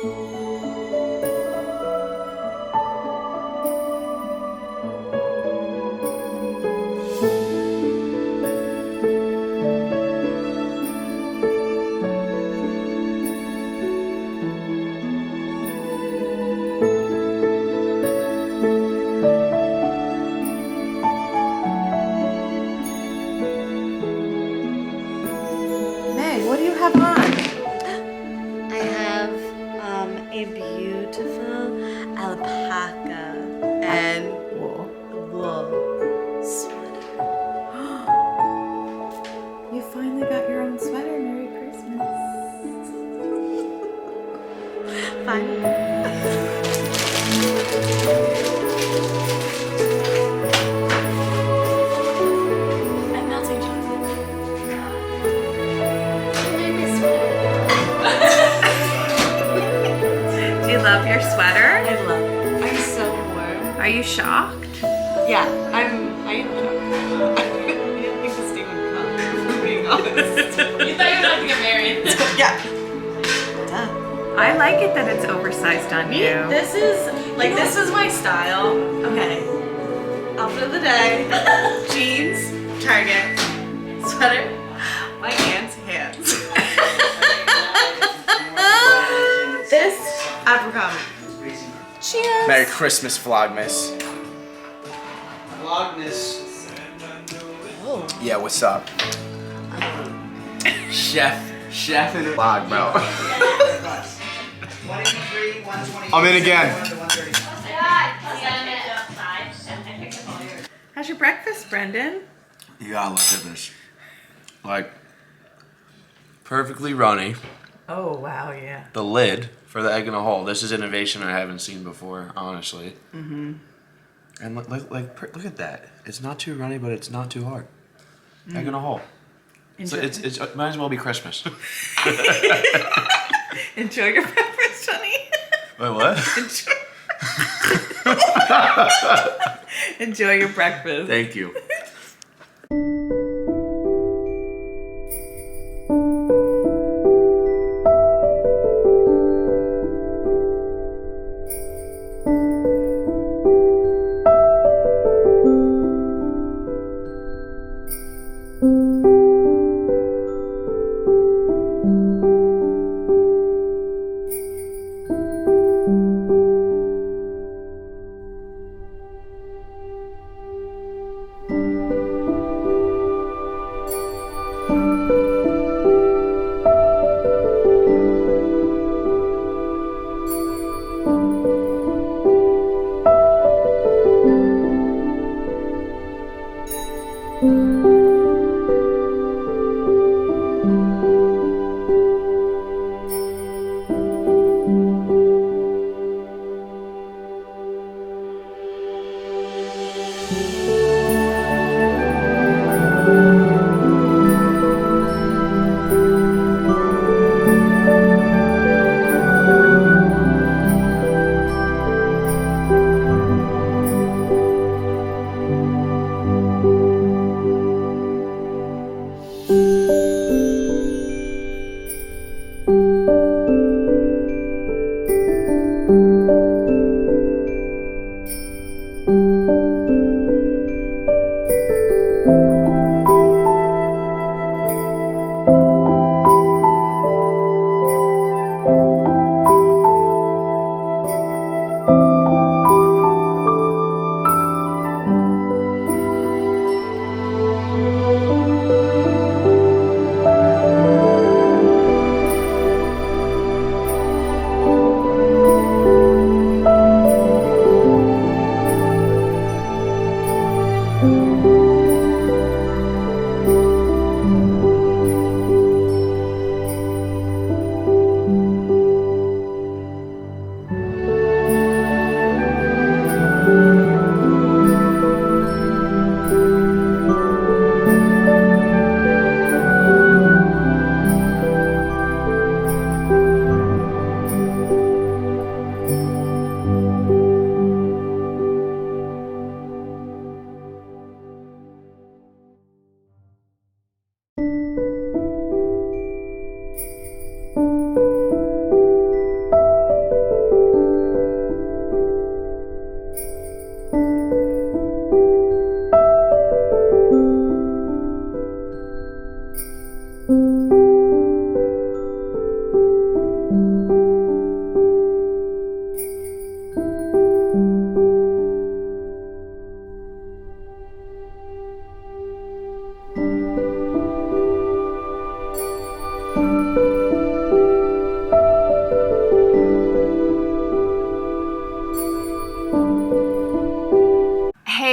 What do you have on? I have a beautiful alpaca and wool sweater. You finally got your own sweater. Merry Christmas. Fine. Do you love your sweater? I love it. I'm so warm. Are you shocked? Yeah, I am shocked. I didn't think this day would come, for being honest. You thought you were about to get married. Yeah. I like it that it's oversized on you. This is my style. Okay. Outfit of the day. Jeans, Target, sweater, my aunt's hands. This apricot. Cheers. Merry Christmas, Vlogmas. Vlogmas. Oh. Yeah, what's up? Chef in a vlog, bro. 183, 120. I'm in again. 130. How's your breakfast, Brendan? You gotta look at this. Like, perfectly runny. Oh, wow, yeah. The lid for the egg in a hole. This is innovation I haven't seen before, honestly. Mm-hmm. And look at that. It's not too runny, but it's not too hard. Egg in a hole. So it might as well be Christmas. Enjoy your breakfast, honey. Wait, what? Enjoy your breakfast. Thank you.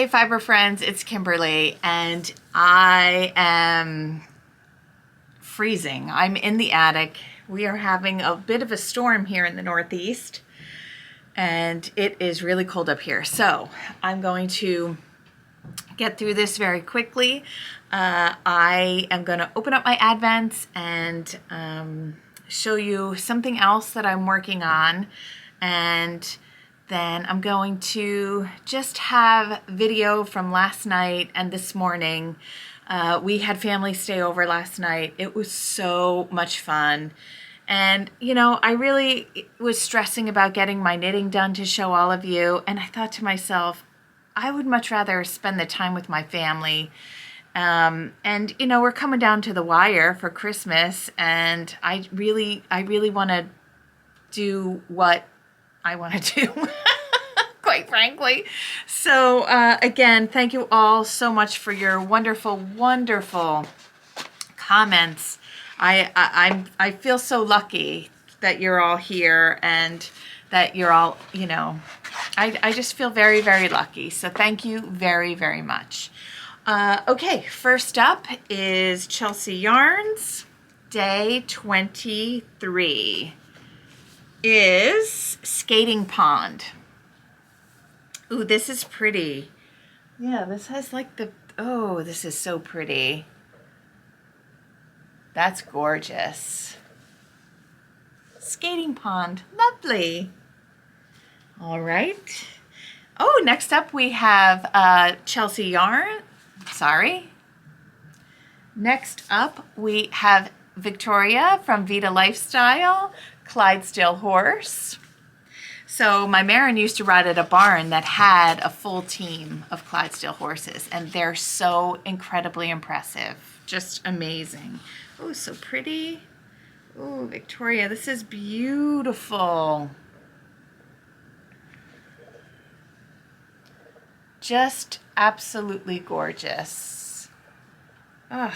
Hey Fiber friends, it's Kimberly and I am freezing. I'm in the attic. We are having a bit of a storm here in the Northeast and it is really cold up here. So I'm going to get through this very quickly. I am going to open up my Advents and show you something else that I'm working on, and then I'm going to just have video from last night and this morning. We had family stay over last night. It was so much fun. And, you know, I really was stressing about getting my knitting done to show all of you. And I thought to myself, I would much rather spend the time with my family. And, you know, we're coming down to the wire for Christmas. And I really want to do what I want to do, quite frankly. So, again, thank you all so much for your wonderful, wonderful comments. I feel so lucky that you're all here and that you're all, you know, I just feel very, very lucky. So thank you very, very much. Okay, first up is Chelsea Yarns. Day 23 is Skating Pond. Ooh, this is pretty. Yeah, this has like the, oh, this is so pretty. That's gorgeous. Skating Pond, lovely. All right. Oh, next up we have Chelsea Yarn. Sorry. Next up we have Victoria from Vida Lifestyle, Clydesdale horse. So my Marin used to ride at a barn that had a full team of Clydesdale horses, and they're so incredibly impressive. Just amazing. Oh, so pretty. Oh, Victoria, this is beautiful. Just absolutely gorgeous. Ugh.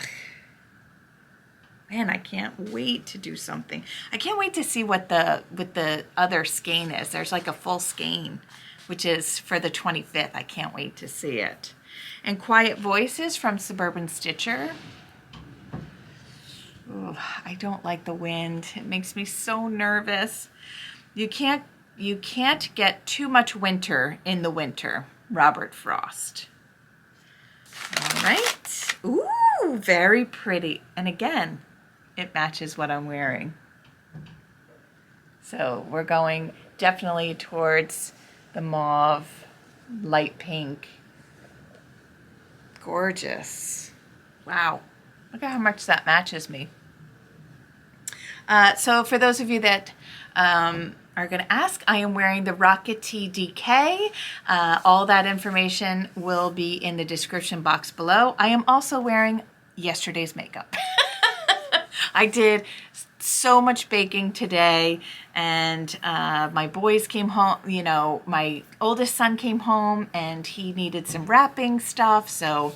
Man, I can't wait to do something. I can't wait to see what the other skein is. There's like a full skein, which is for the 25th. I can't wait to see it. And Quiet Voices from Suburban Stitcher. Ooh, I don't like the wind. It makes me so nervous. You can't get too much winter in the winter. Robert Frost. All right. Ooh, very pretty. And again, it matches what I'm wearing. So we're going definitely towards the mauve, light pink. Gorgeous. Wow. Look at how much that matches me. So for those of you that are going to ask, I am wearing the Rocket TDK. All that information will be in the description box below. I am also wearing yesterday's makeup. I did so much baking today, and my boys came home. You know, my oldest son came home and he needed some wrapping stuff, so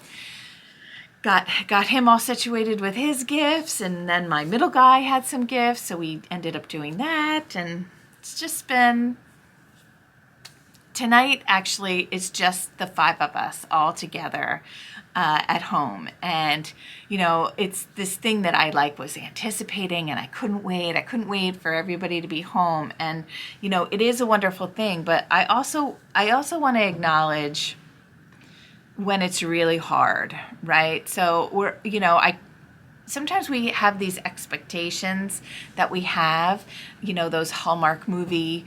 got him all situated with his gifts, and then my middle guy had some gifts, so we ended up doing that. And it's just been, tonight actually is just the 5 of us all together at home. And you know, it's this thing that I like was anticipating, and I couldn't wait for everybody to be home. And you know, it is a wonderful thing, but I also want to acknowledge when it's really hard, right? So we're, you know, sometimes we have these expectations that we have, you know, those Hallmark movie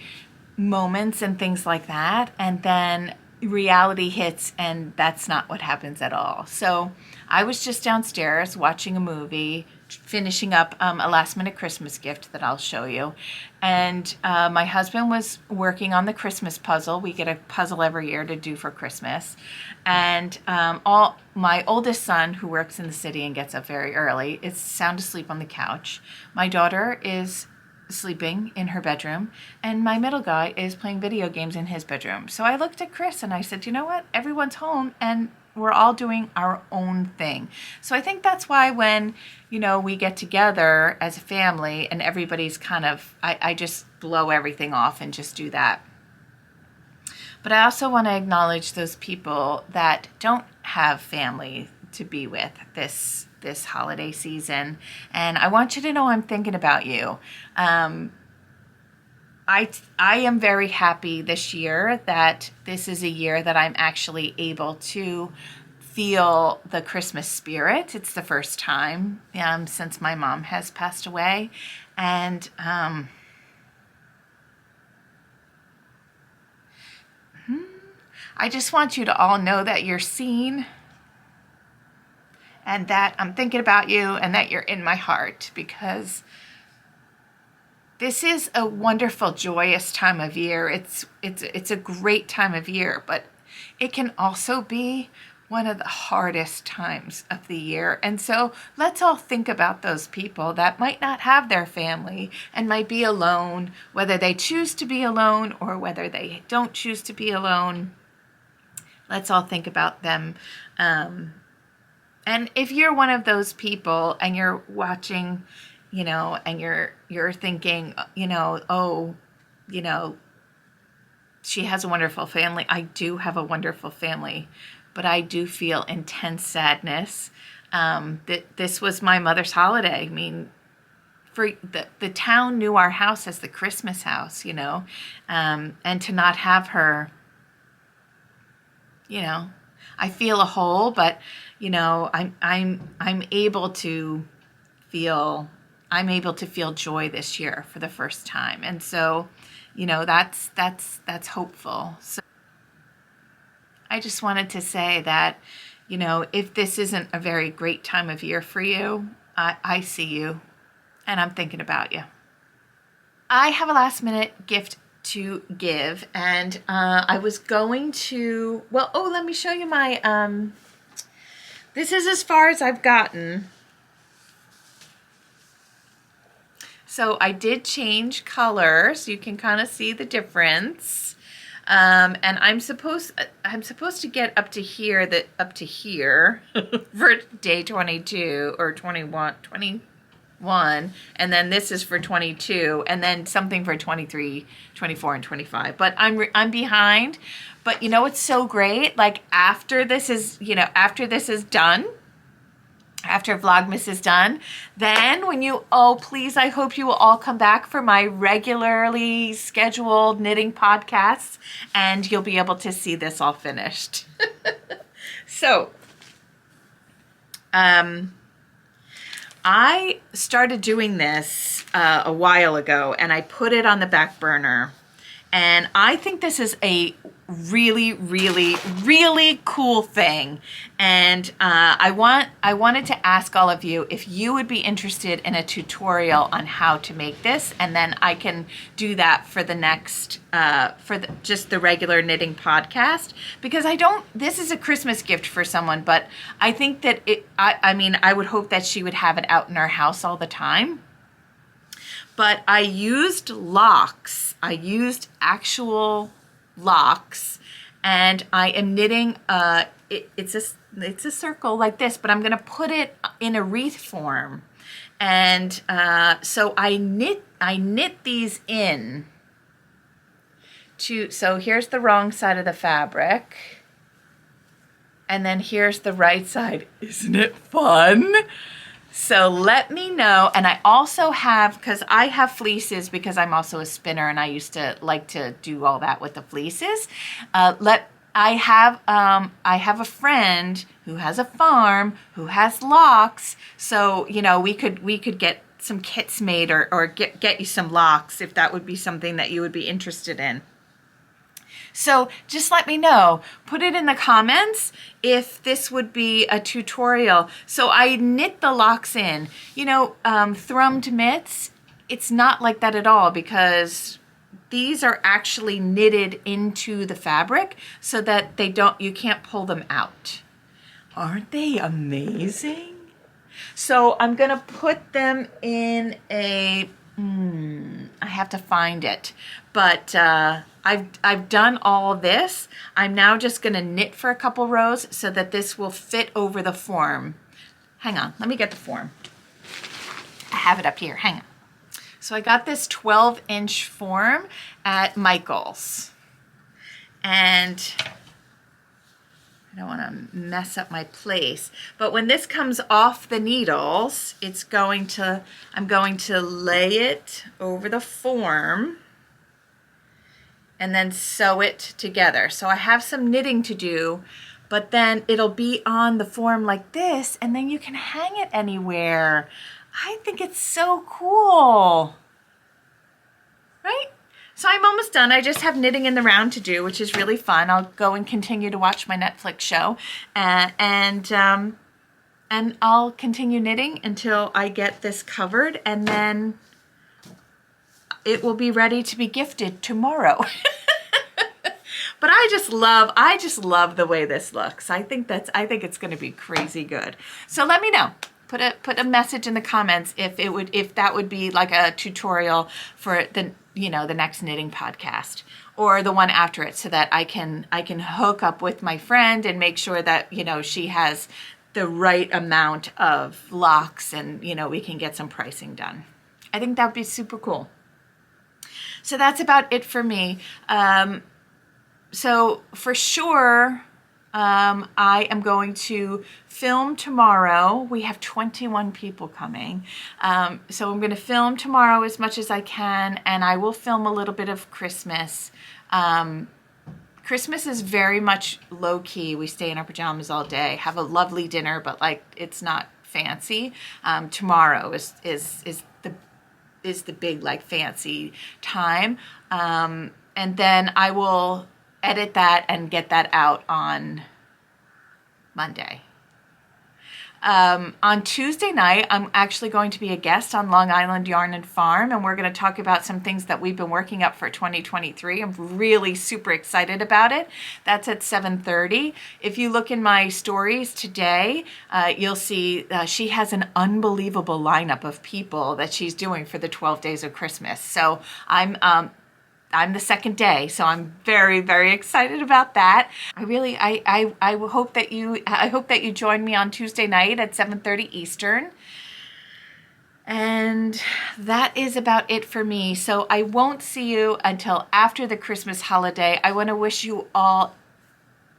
moments and things like that, and then reality hits and that's not what happens at all. So I was just downstairs watching a movie, finishing up a last minute Christmas gift that I'll show you, and my husband was working on the Christmas puzzle. We get a puzzle every year to do for Christmas, and my oldest son, who works in the city and gets up very early, is sound asleep on the couch. My daughter is sleeping in her bedroom, and my middle guy is playing video games in his bedroom. So I looked at Chris and I said, you know what, everyone's home and we're all doing our own thing. So I think that's why when, you know, we get together as a family and everybody's kind of, I just blow everything off and just do that. But I also want to acknowledge those people that don't have family to be with this holiday season. And I want you to know I'm thinking about you. I am very happy this year that this is a year that I'm actually able to feel the Christmas spirit. It's the first time since my mom has passed away. And I just want you to all know that you're seen and that I'm thinking about you and that you're in my heart, because this is a wonderful, joyous time of year. It's a great time of year, but it can also be one of the hardest times of the year. And so let's all think about those people that might not have their family and might be alone, whether they choose to be alone or whether they don't choose to be alone. Let's all think about them. And if you're one of those people and you're watching, and you're thinking, she has a wonderful family. I do have a wonderful family, but I do feel intense sadness. This was my mother's holiday. I mean, for the town knew our house as the Christmas house, and to not have her, I feel a hole, but I'm able to feel joy this year for the first time. And so, that's hopeful. So I just wanted to say that, if this isn't a very great time of year for you, I see you and I'm thinking about you. I have a last minute gift to give, and I was going to, let me show you my, this is as far as I've gotten. So I did change colors. You can kind of see the difference. And I'm supposed to get up to here for day 22 or 21, and then this is for 22, and then something for 23, 24, and 25. But I'm behind. But it's so great. Like after this is done, after Vlogmas is done, then please, I hope you will all come back for my regularly scheduled knitting podcasts, and you'll be able to see this all finished. So, I started doing this a while ago, and I put it on the back burner. And I think this is a really, really, really cool thing. And I wanted to ask all of you if you would be interested in a tutorial on how to make this, and then I can do that for the next, just the regular knitting podcast. Because this is a Christmas gift for someone, but I think that I would hope that she would have it out in our house all the time. But I used locks. I used actual locks, and I am knitting. It's a circle like this, but I'm gonna put it in a wreath form, and so I knit these in. So here's the wrong side of the fabric, and then here's the right side. Isn't it fun? So let me know. And I also have, because I have fleeces, because I'm also a spinner and I used to like to do all that with the fleeces. I have a friend who has a farm who has locks. So, we could get some kits made or get you some locks if that would be something that you would be interested in. So just let me know. Put it in the comments if this would be a tutorial. So I knit the locks in. Thrummed mitts, it's not like that at all, because these are actually knitted into the fabric so that you can't pull them out. Aren't they amazing? So I'm gonna put them in a, I have to find it, but I've done all of this. I'm now just gonna knit for a couple rows so that this will fit over the form. Hang on, let me get the form. I have it up here, hang on. So I got this 12-inch form at Michael's. And I don't want to mess up my place. But when this comes off the needles, I'm going to lay it over the form and then sew it together. So I have some knitting to do, but then it'll be on the form like this, and then you can hang it anywhere. I think it's so cool, right? So I'm almost done. I just have knitting in the round to do, which is really fun. I'll go and continue to watch my Netflix show, and I'll continue knitting until I get this covered, and then it will be ready to be gifted tomorrow. But I just love the way this looks. I think it's going to be crazy good. So let me know. Put a message in the comments if that would be like a tutorial for the next knitting podcast or the one after it, so that I can hook up with my friend and make sure that she has the right amount of locks, and we can get some pricing done. I think that would be super cool. So that's about it for me. So for sure, I am going to film tomorrow. We have 21 people coming. So I'm going to film tomorrow as much as I can, and I will film a little bit of Christmas. Christmas is very much low key. We stay in our pajamas all day, have a lovely dinner, but it's not fancy. Tomorrow is the big fancy time. And then I will edit that and get that out on Monday. On Tuesday night, I'm actually going to be a guest on Long Island Yarn and Farm, and we're going to talk about some things that we've been working up for 2023. I'm really super excited about it. That's at 7:30. If you look in my stories today, you'll see she has an unbelievable lineup of people that she's doing for the 12 days of Christmas. So I'm the second day, so I'm very, very excited about that. I hope that you join me on Tuesday night at 7:30 Eastern. And that is about it for me. So I won't see you until after the Christmas holiday. I want to wish you all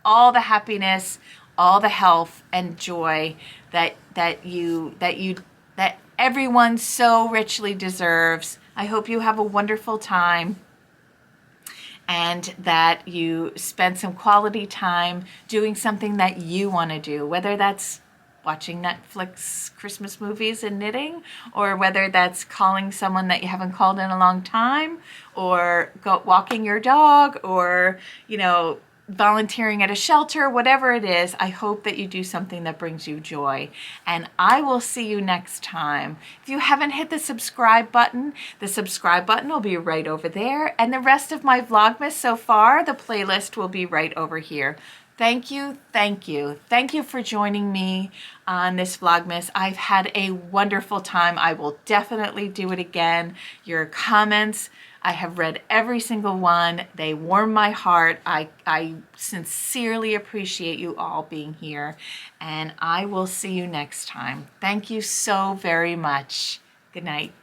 the happiness, all the health and joy that everyone so richly deserves. I hope you have a wonderful time, and that you spend some quality time doing something that you want to do, whether that's watching Netflix Christmas movies and knitting, or whether that's calling someone that you haven't called in a long time, or walking your dog, or volunteering at a shelter, whatever it is. I hope that you do something that brings you joy. And I will see you next time. If you haven't hit the subscribe button will be right over there. And the rest of my Vlogmas so far, the playlist will be right over here. Thank you, thank you. Thank you for joining me on this Vlogmas. I've had a wonderful time. I will definitely do it again. Your comments, I have read every single one. They warm my heart. I sincerely appreciate you all being here, and I will see you next time. Thank you so very much. Good night.